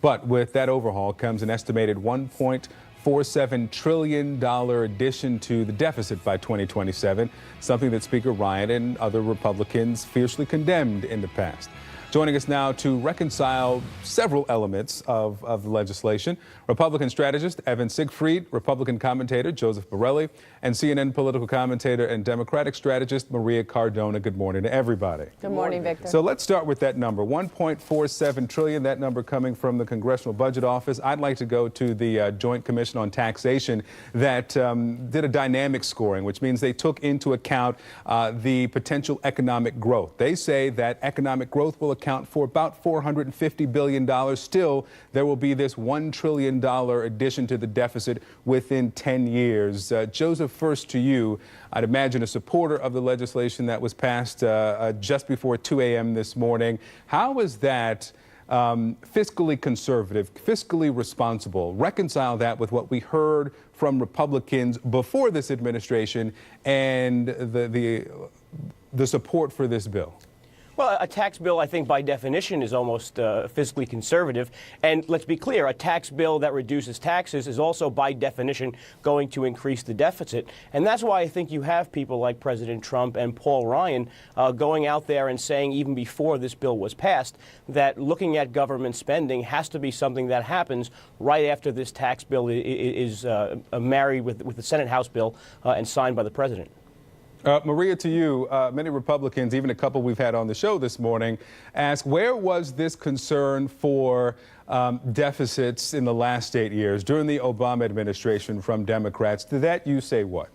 But with that overhaul comes an estimated $1.47 trillion addition to the deficit by 2027, something that Speaker Ryan and other Republicans fiercely condemned in the past. Joining us now to reconcile several elements of the legislation, Republican strategist Evan Siegfried, Republican commentator Joseph Borelli, and CNN political commentator and Democratic strategist Maria Cardona. Good morning to everybody. Good morning, Victor. So let's start with that number, $1.47 trillion, that number coming from the Congressional Budget Office. I'd like to go to the Joint Commission on Taxation that did a dynamic scoring, which means they took into account the potential economic growth. They say that economic growth will account for about $450 billion. Still, there will be this $1 trillion addition to the deficit within 10 years. Joseph, first to you. I'd imagine a supporter of the legislation that was passed just before 2 a.m. this morning. How is that fiscally conservative, fiscally responsible? Reconcile that with what we heard from Republicans before this administration and the support for this bill. Well, a tax bill, I think, by definition, is almost fiscally conservative. And let's be clear, a tax bill that reduces taxes is also, by definition, going to increase the deficit. And that's why I think you have people like President Trump and Paul Ryan going out there and saying, even before this bill was passed, that looking at government spending has to be something that happens right after this tax bill is married with the Senate House bill and signed by the president. Maria, to you, many Republicans, even a couple we've had on the show this morning, ask where was this concern for deficits in the last 8 years during the Obama administration from Democrats? To that you say what?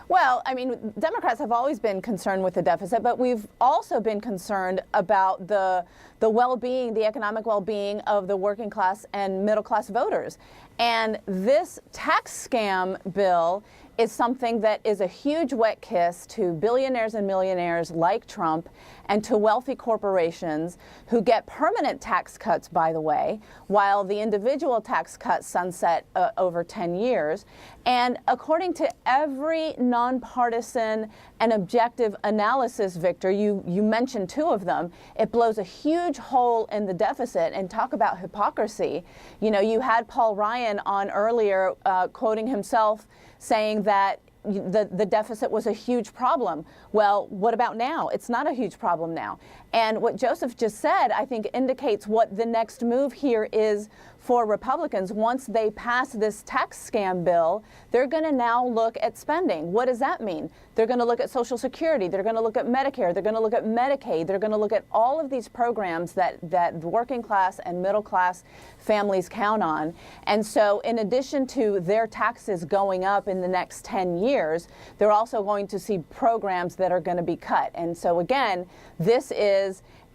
Well, I mean, Democrats have always been concerned with the deficit, but we've also been concerned about the well-being, the economic well-being of the working class and middle class voters. And this tax scam bill is something that is a huge wet kiss to billionaires and millionaires like Trump and to wealthy corporations who get permanent tax cuts, by the way, while the individual tax cuts sunset over 10 years. And according to every nonpartisan and objective analysis, Victor, you mentioned two of them, it blows a huge hole in the deficit. And talk about hypocrisy. You know, you had Paul Ryan on earlier quoting himself saying that the deficit was a huge problem. Well, what about now? It's not a huge problem now. And what Joseph just said, I think, indicates what the next move here is for Republicans. Once they pass this tax scam bill, they're going to now look at spending. What does that mean? They're going to look at Social Security. They're going to look at Medicare. They're going to look at Medicaid. They're going to look at all of these programs that working class and middle class families count on. And so in addition to their taxes going up in the next 10 years, they're also going to see programs that are going to be cut. And so again, this is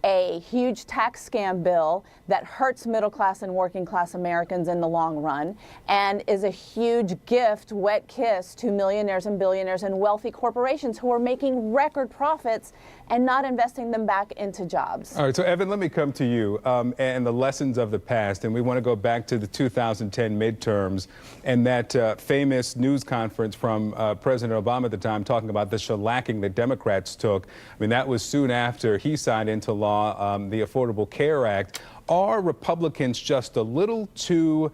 a huge tax scam bill that hurts middle class and working class Americans in the long run and is a huge gift, wet kiss to millionaires and billionaires and wealthy corporations who are making record profits and not investing them back into jobs. All right, so Evan, let me come to you and the lessons of the past. And we want to go back to the 2010 midterms and that famous news conference from President Obama at the time talking about the shellacking that Democrats took. I mean, that was soon after he signed into law the Affordable Care Act. Are Republicans just a little too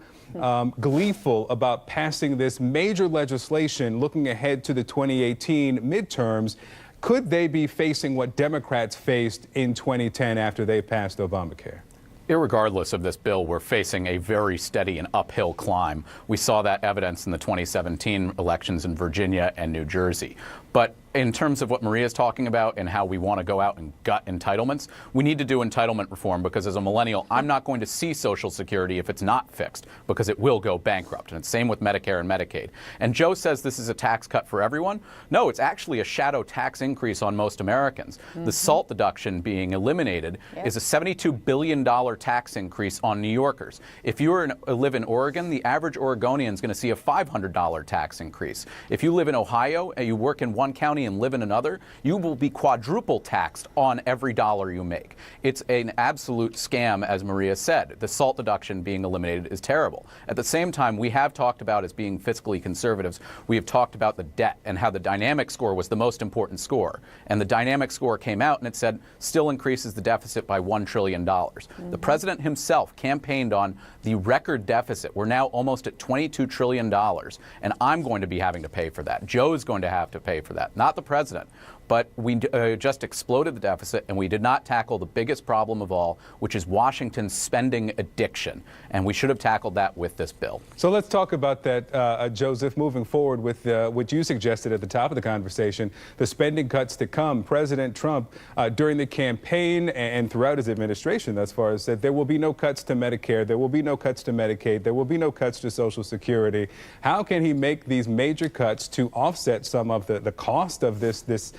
gleeful about passing this major legislation looking ahead to the 2018 midterms? Could they be facing what Democrats faced in 2010 after they passed Obamacare? Irregardless of this bill, we're facing a very steady and uphill climb. We saw that evidence in the 2017 elections in Virginia and New Jersey. But in terms of what Maria's talking about and how we want to go out and gut entitlements, we need to do entitlement reform because as a millennial, I'm not going to see Social Security if it's not fixed because it will go bankrupt. And it's same with Medicare and Medicaid. And Joe says this is a tax cut for everyone. No, it's actually a shadow tax increase on most Americans. The SALT deduction being eliminated is a $72 billion tax increase on New Yorkers. If you live in Oregon, the average Oregonian is going to see a $500 tax increase. If you live in Ohio and you work in one county and live in another, you will be quadruple taxed on every dollar you make. It's an absolute scam, as Maria said. The SALT deduction being eliminated is terrible. At the same time, we have talked about, as being fiscally conservatives, we have talked about the debt and how the dynamic score was the most important score. And the dynamic score came out and it said still increases the deficit by $1 trillion. The president himself campaigned on the record deficit. We're now almost at $22 trillion, and I'm going to be having to pay for that. Joe's going to have to pay for that, not the president. But we just exploded the deficit, and we did not tackle the biggest problem of all, which is Washington's spending addiction. And we should have tackled that with this bill. So let's talk about that, Joseph, moving forward with what you suggested at the top of the conversation, the spending cuts to come. President Trump, during the campaign and throughout his administration thus far, has said there will be no cuts to Medicare, there will be no cuts to Medicaid, there will be no cuts to Social Security. How can he make these major cuts to offset some of the cost of this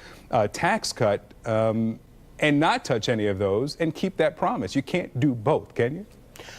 tax cut and not touch any of those and keep that promise? You can't do both, can you?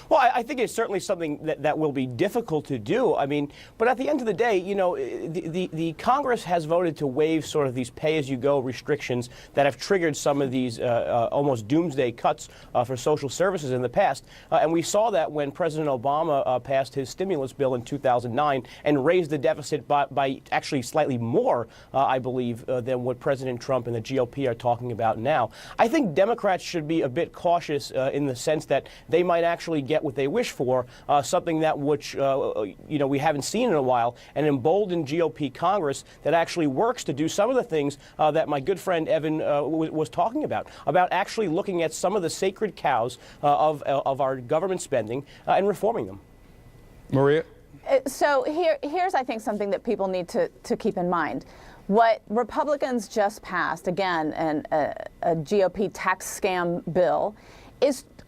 Well, I think it's certainly something that will be difficult to do. I mean, but at the end of the day, you know, the Congress has voted to waive sort of these pay-as-you-go restrictions that have triggered some of these almost doomsday cuts for social services in the past. And we saw that when President Obama passed his stimulus bill in 2009 and raised the deficit by actually slightly more, I believe, than what President Trump and the GOP are talking about now. I think Democrats should be a bit cautious in the sense that they might actually get what they wish for, something that which we haven't seen in a while, an emboldened GOP Congress that actually works to do some of the things that my good friend Evan was talking about actually looking at some of the sacred cows of our government spending and reforming them. Maria? So here's, I think, something that people need to keep in mind. What Republicans just passed, again, a GOP tax scam bill,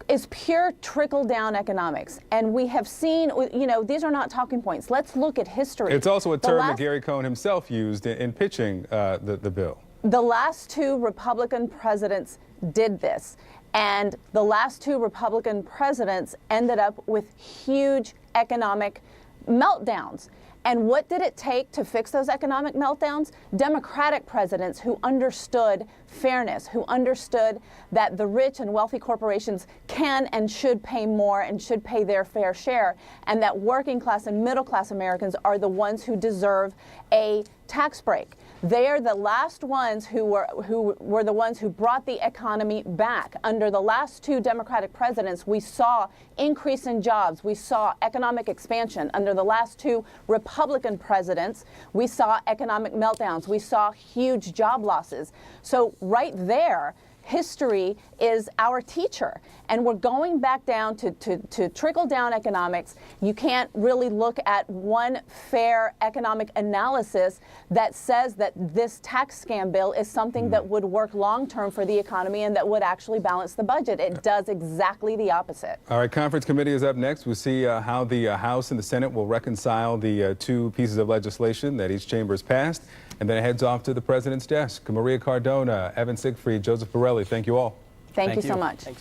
is pure trickle-down economics. And we have seen, you know, these are not talking points. Let's look at history. It's also a term that Gary Cohn himself used in pitching the bill. The last two Republican presidents did this. And the last two Republican presidents ended up with huge economic meltdowns. And what did it take to fix those economic meltdowns? Democratic presidents who understood fairness, who understood that the rich and wealthy corporations can and should pay more and should pay their fair share, and that working class and middle class Americans are the ones who deserve a tax break. They are the last ones who were the ones who brought the economy back. Under the last two Democratic presidents, we saw increase in jobs. We saw economic expansion. Under the last two Republican presidents, we saw economic meltdowns. We saw huge job losses. So right there, history is our teacher, and we're going back down to trickle-down economics. You can't really look at one fair economic analysis that says that this tax scam bill is something that would work long-term for the economy and that would actually balance the budget. It does exactly the opposite. All right, conference committee is up next. We'll see how the House and the Senate will reconcile the two pieces of legislation that each chamber has passed, and then it heads off to the president's desk. Maria Cardona, Evan Siegfried, Joseph Borelli, thank you all. Thank you so much.